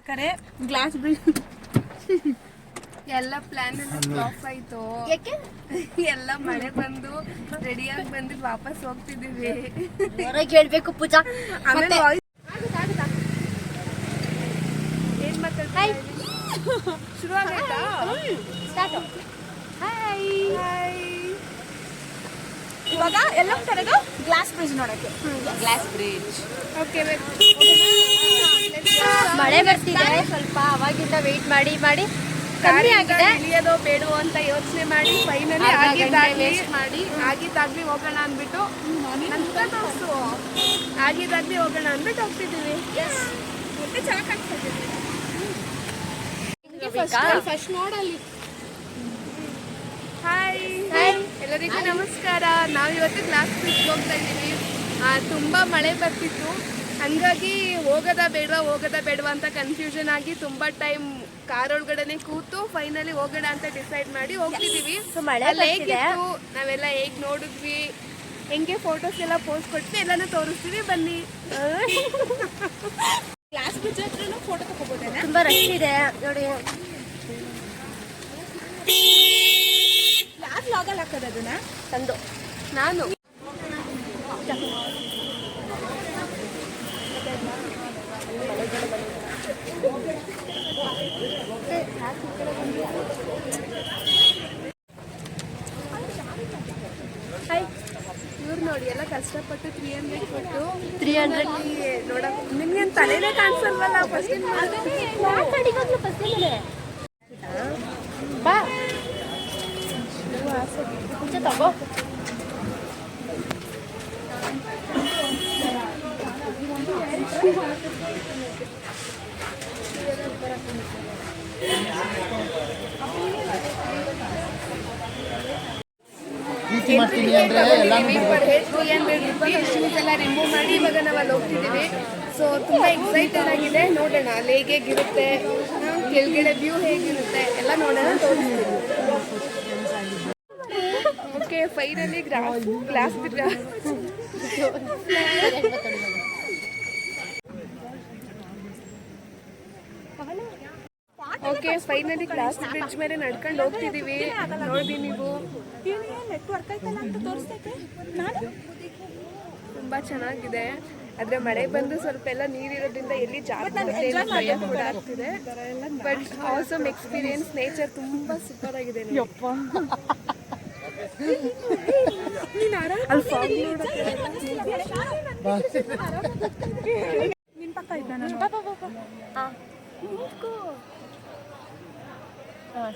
ಕರೆ glass bridge ಎಲ್ಲ plan ಎಲ್ಲ ಫ್ಲಾಪ್ ಆಯ್ತು. ಯಾಕೆ? ಎಲ್ಲ ಮಳೆ ಬಂದು ರೆಡಿಯಾಗಿ ಬಂದಿದ್ದು ವಾಪಸ್ ಹೋಗ್ತಿದೀವಿ. ಹೊರಗೆ ಹೇಳ್ಬೇಕು ಪೂಜಾ. ಆಮೇಲೆ ಏನ್ ಮಾತಾಡ್ತಾ ಶುರು ಆಗಾಯ್ತಾ? ಇವಾಗ ಎಲ್ಲ ಕರೆದು ಗ್ಲಾಸ್ ಬ್ರಿಡ್ಜ್ ನೋಡಕ್ಕೆ. Glass bridge okay. ಮಳೆ ಬರ್ತಿದೆ ಸ್ವಲ್ಪ, ಅವಾಗಿಂದ ವೆಯ್ಟ್ ಮಾಡಿ ಮಾಡಿ ಕಮ್ಮಿ ಆಗಿದೆ. ಇಳಿಯೋದೋ ಬೇಡವೋ ಅಂತ ಯೋಚನೆ ಮಾಡಿ ಫೈನಲಿ ಆಗಿದ್ದಾಗ್ಲಿ ಹೋಗೋಣ ಅಂದ್ಬಿಟ್ಟು ಆಗಿದ್ದಾಗ್ಲಿ ಹೋಗೋಣ ಅಂದ್ಬಿಟ್ಟು ಹೋಗ್ತಿದ್ದೀವಿ. ಮತ್ತೆ ಚೆನ್ನಾಗಿ ಕಾಣಿಸ್ತಿದ್ದೀವಿ. ಫಸ್ಟ್ ನೋಡಲ್ಲಿ. ಹಾಯ್ ಎಲ್ಲರಿಗೂ ನಮಸ್ಕಾರ. ನಾವಿವತ್ತು ಗ್ಲಾಸ್ ಬ್ರಿಡ್ಜ್ ಹೋಗ್ತಾ ಇದ್ದೀವಿ. ತುಂಬ ಮಳೆ ಬರ್ತಿತ್ತು, ಹಂಗಾಗಿ ಹೋಗೋದಾ ಬೇಡವಾ ಅಂತ ಕನ್ಫ್ಯೂಷನ್ ಆಗಿ ತುಂಬ ಟೈಮ್ ಕಾರ್ ಒಳಗಡೆನೆ ಕೂತು ಫೈನಲಿ ಹೋಗೋಣ ಅಂತ ಡಿಸೈಡ್ ಮಾಡಿ ಹೋಗ್ತಿದೀವಿ. ಹೇಗಿತ್ತು, ನಾವೆಲ್ಲ ಹೇಗ್ ನೋಡಿದ್ವಿ, ಹೆಂಗೆ ಫೋಟೋಸ್ ಎಲ್ಲ ಪೋಸ್ಟ್ ಕೊಡ್ತೀವಿ, ಎಲ್ಲಾನು ತೋರಿಸ್ತೀವಿ, ಬನ್ನಿ. ಗ್ಲಾಸ್ ಬ್ರಿಡ್ಜ್ ಹತ್ರನೂ ಫೋಟೋ ತಗೋಬೋದೇನೆ, ತುಂಬಾ ರಶ್ ಇದೆ ನೋಡಿ. ಯಾರು ಲಾಗಲ್ಲಿ ಹಾಕೋದು ಅದನ್ನ ತಂದು ನಾನು ಇವ್ರು ನೋಡಿ ಎಲ್ಲ ಕಷ್ಟಪಟ್ಟು 300 ಕೊಟ್ಟು 300 ನೋಡಕ್ ನಿಮ್ಗೆ ತಲೆನೇ ಕಾಣಿಸಲ್ವಲ್ಲ. ಫಸ್ಟ್ ಬಾ ಪೂಜೆ ತಗೋ. ಎಲ್ಲ ರಿಮೂವ್ ಮಾಡಿ ಇವಾಗ ನಾವು ಅಲ್ಲಿ ಹೋಗ್ತಿದ್ದೀವಿ. ಸೊ ತುಂಬ ಎಕ್ಸೈಟೆಡ್ ಆಗಿದೆ. ನೋಡೋಣ ಅಲ್ಲಿ ಹೇಗಿರುತ್ತೆ, ಕೆಳಗಡೆ ವ್ಯೂ ಹೇಗಿರುತ್ತೆ ಎಲ್ಲ ನೋಡೋಣ, ತೋರಿಸ್ತೀವಿ. Okay finally glass okay finally glass bridge ಮೇಲೆ ನಡ್ಕೊಂಡು ಹೋಗ್ತಿದೀವಿ. ನೋಡಿ ನೀವು ತುಂಬಾ ಚೆನ್ನಾಗಿದೆ. ಆದ್ರೆ ಮಳೆ ಬಂದು ಸ್ವಲ್ಪ ಎಲ್ಲ ನೀರಿರೋದ್ರಿಂದ ಎಲ್ಲಿ ಜಾಸ್ತಿ ಕೂಡ ಆಗ್ತಿದೆ. But awesome experience. ನೇಚರ್ ತುಂಬಾ ಸೂಪರ್ ಆಗಿದೆ.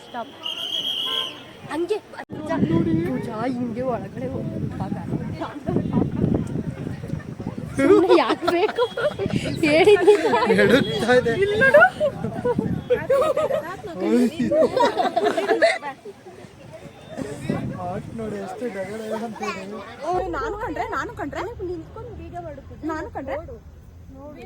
ಸ್ಟಾಪ್. ಹಂಗೆ ಪೂಜಾ ಹಿಂಗೆ ಒಳಗಡೆ ಸುಮ್ಮನೆ ಯಾಕೆ ಬೇಕು ಹೇಳಿದ್ದೀನಿ. ನಾನು ಕಂಡ್ರೆ ನಿಂತ್ಕೊಂಡು ವಿಡಿಯೋ ಮಾಡುತ್ತೆ. ನಾನು ಕಂಡ್ರೆ ನೋಡಿ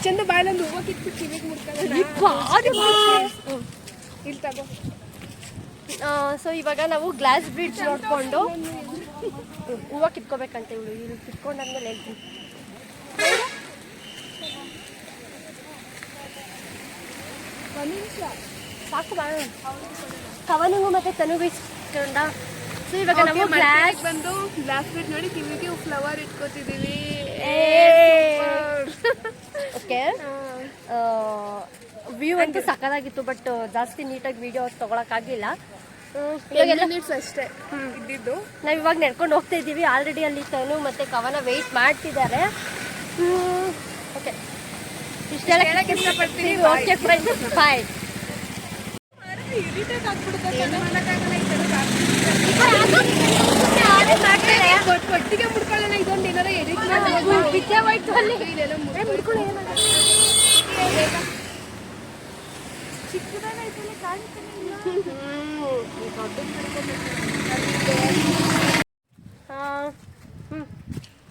ಚಂದ ಬಾಯಲ್ಲೊಂದು ಹೂವು ಕಿತ್ಬಿಟ್ಟು ಕಿವಿಗೆ ಮುಟ್ಕೊಳ್ಳೋಣ. ಇಲ್ಲಿ ತಗೋ. ಸೊ ಇವಾಗ ನಾವು ಗ್ಲಾಸ್ ಬ್ರಿಡ್ಜ್ ನೋಡ್ಕೊಂಡು ಹೂವು ಕಿತ್ಕೋಬೇಕಂತ. ಇವಳು ಇಲ್ಲಿ ಕಿತ್ಕೊಂಡಾದ್ಮೇಲೆ ಹೇಳ್ತೀನಿ. ಸಾಕು ಬಾ. ಕವನಿಗೂ ಮತ್ತೆ ತನಗೂ ಇಸ್ಕೊಂಡ. ಸೊ ಇವಾಗ ನಾವು ಗ್ಲಾಸ್ ಬಂದು ಗ್ಲಾಸ್ ಬ್ರಿಡ್ಜ್ ನೋಡಿ ಕಿವಿಗೆ ಫ್ಲವರ್ ಇಟ್ಕೋತಿದೀವಿ. ಓಕೆ ವ್ಯೂ ಅಂತೂ ಸಕ್ಕದಾಗಿತ್ತು. ಬಟ್ ಜಾಸ್ತಿ ನೀಟಾಗಿ ವಿಡಿಯೋ ತಗೊಳಕ್ಕಾಗಲಿಲ್ಲ. ಅಷ್ಟೇ ಇದ್ದಿದ್ದು. ನಾವು ಇವಾಗ ನಡ್ಕೊಂಡು ಹೋಗ್ತಾ ಇದ್ದೀವಿ. ಆಲ್ರೆಡಿ ಅಲ್ಲಿ ತನು ಮತ್ತೆ ಕವನ ವೆಯ್ಟ್ ಮಾಡ್ತಿದ್ದಾರೆ. ಓಕೆ ಇಷ್ಟೆಲ್ಲ ಹೇಳಕ್ಕೆ ಇಷ್ಟಪಡ್ತೀನಿ. ಓಕೆ ಫ್ರೆಂಡ್ಸ್, ಬಾಯ್. ಒಟ್ಟಿಗೆ ಮುಡ್ಕೊಳ್ಳೋಣ. ಇದೊಂದು ಏನಾರ ಎಡಿಟ್ ಬಿದ್ದೆ ಹೋಯ್ತು ಅಲ್ಲಿ.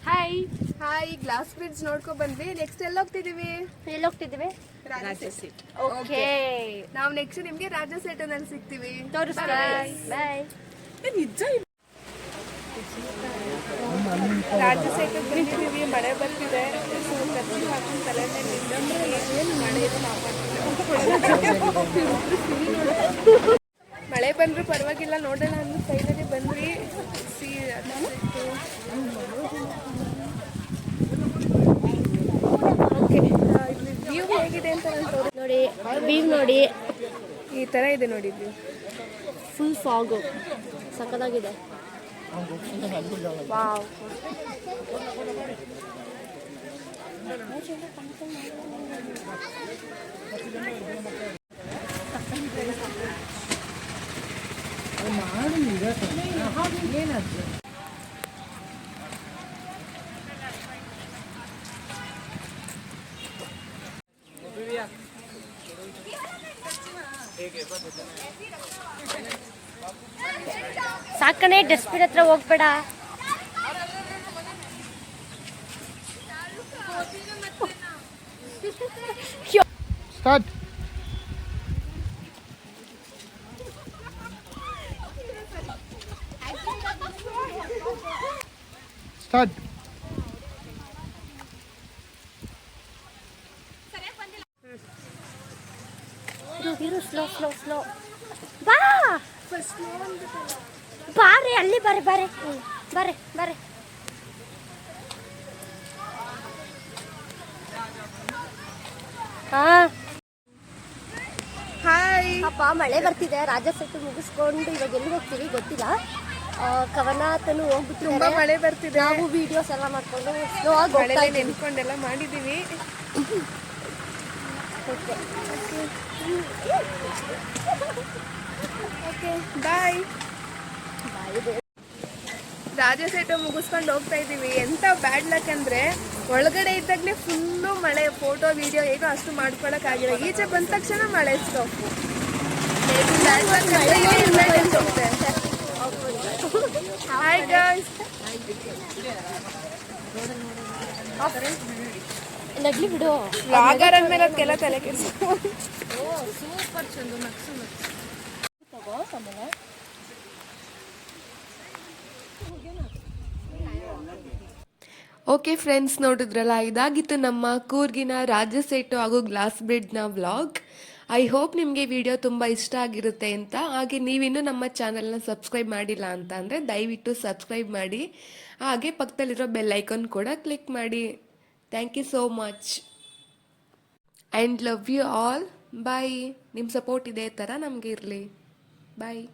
ಹಾಯ್. ಹಾಯ್, ಗ್ಲಾಸ್ ಬ್ರಿಡ್ಜ್ ನೋಡ್ಕೊ ಬಂದ್ವಿ. ನೆಕ್ಸ್ಟ್ ಎಲ್ಲಿ ಹೋಗ್ತಿದೀವಿ? ಎಲ್ಲಿ ಹೋಗ್ತಿದ್ದೀವಿ? ಓಕೆ, ನಾವು ನೆಕ್ಸ್ಟ್ ನಿಮ್ಗೆ ರಾಜ ಸೆಟನಲ್ಲಿ ಸಿಗ್ತೀವಿ. ತೋರಿಸ್ತೀವಿ. ಬಾಯ್. ರಾಜ ಸೆಟ್ ಬಂದಿದ್ದೀವಿ. ಮಳೆ ಬರ್ತಿದೆ. ಸೊ ಕತ್ತಿ ಹಾಕೊಂಡು ತಲೆ ಮೇಲೆ ನಿಂತ್ಕೊಂಡು ಮಳೆ ಬಂದ್ರು ಪರವಾಗಿಲ್ಲ, ನೋಡೋಣ ಅನ್ನೋ ಸೈಡಲ್ಲಿ ಬಂದ್ವಿ. ಸಿ ಓಕೆ, ಇಲ್ಲಿ ವ್ಯೂ ಹೇಗಿದೆ ಅಂತ ನಾನು ನೋಡಿ, ವ್ಯೂ ನೋಡಿ, ಈ ಥರ ಇದೆ ನೋಡಿ ವ್ಯೂ. ಫುಲ್ ಫಾಗು, ಸಕ್ಕತ್ತಾಗಿದೆ. ವಾವ್. ಸಾಕಣೆ, ಡಸ್ಟ್ಬಿನ್ ಹತ್ರ ಹೋಗ್ಬೇಡ. ಸ್ಟಾರ್ಟ್. ಸ್ಟಾರ್ಟ್. ಇರು, ಸ್ಲೋ ಸ್ಲೋ ಸ್ಲೋ. ಬಾ ಬಾರೆ, ಅಲ್ಲಿ ಬಾರೆ ಬಾರೆ ಬಾರೆ ಬಾರೆ. ಹಾಯ್. ಅಪ್ಪ, ಮಳೆ ಬರ್ತಿದೆ. ರಾಜ ಸೆಟ್ಟು ಮುಗಿಸ್ಕೊಂಡು ಇವಾಗ ಎಲ್ಲಿಗೆ ಹೋಗ್ತೀವಿ ಗೊತ್ತಿಲ್ಲ. ಕವನಾತನು ತುಂಬಾ ಹೋಗ್ಬಿಟ್ಟು ಮಳೆ ಬರ್ತಿದೆ. ನಾವು ವಿಡಿಯೋಸ್ ಎಲ್ಲ ಮಾಡ್ಕೊಂಡು ಸ್ಲೋ ಆಗಿ ಹೋಗ್ತಾ ಮಳೆ ಇದ್ದೀವಿ. ನೆನ್ಕೊಂಡೆಲ್ಲ ಮಾಡಿದೀವಿ. ಓಕೆ, ಬಾಯ್. ರಾಜ ಸೆಟ್ ಮುಗಿಸ್ಕೊಂಡು ಹೋಗ್ತಾ ಇದ್ದೀವಿ. ಎಂತ ಬ್ಯಾಡ್ ಲಕ್ ಅಂದ್ರೆ ಒಳಗಡೆ ಇದ್ದಾಗಲೇ ಫುಲ್ಲು ಮಳೆ. ಫೋಟೋ ವಿಡಿಯೋ ಹೇಗೋ ಅಷ್ಟು ಮಾಡ್ಕೊಳಕ್ಕಾಗಿಲ್ಲ. ಈಚೆ ಬಂದ ತಕ್ಷಣ ಮಳೆ ಸ್ಟಾಪ್. Hi guys. ನಗ್ಲಿ ಬಿಡು. ವ್ಲಾಗರ್ ಅಂದ್ಮೇಲೆ ಅದಕ್ಕೆಲ್ಲ ತಲೆ ಕೆಡಿಸ್. ಓಕೆ ಫ್ರೆಂಡ್ಸ್, ನೋಡಿದ್ರಲ್ಲ, ಇದಾಗಿತ್ತು ನಮ್ಮ ಕೂರ್ಗಿನ ರಾಜ ಸೆಟ್ಟು ಹಾಗೂ ಗ್ಲಾಸ್ ಬ್ರಿಡ್ಜ್ನ ವ್ಲಾಗ್. ಐ ಹೋಪ್ ನಿಮಗೆ ವಿಡಿಯೋ ತುಂಬ ಇಷ್ಟ ಆಗಿರುತ್ತೆ ಅಂತ. ಹಾಗೆ ನೀವಿನ್ನೂ ನಮ್ಮ ಚಾನಲ್ನ ಸಬ್ಸ್ಕ್ರೈಬ್ ಮಾಡಿಲ್ಲ ಅಂತ ಅಂದರೆ ದಯವಿಟ್ಟು ಸಬ್ಸ್ಕ್ರೈಬ್ ಮಾಡಿ. ಹಾಗೆ ಪಕ್ಕದಲ್ಲಿರೋ ಬೆಲ್ ಐಕಾನ್ ಕೂಡ ಕ್ಲಿಕ್ ಮಾಡಿ. Thank you so much and love you all. Bye. ನಿಮ್ಮ ಸಪೋರ್ಟ್ ಇದೇ ಥರ ನಮಗೆ ಇರಲಿ. ಬಾಯ್.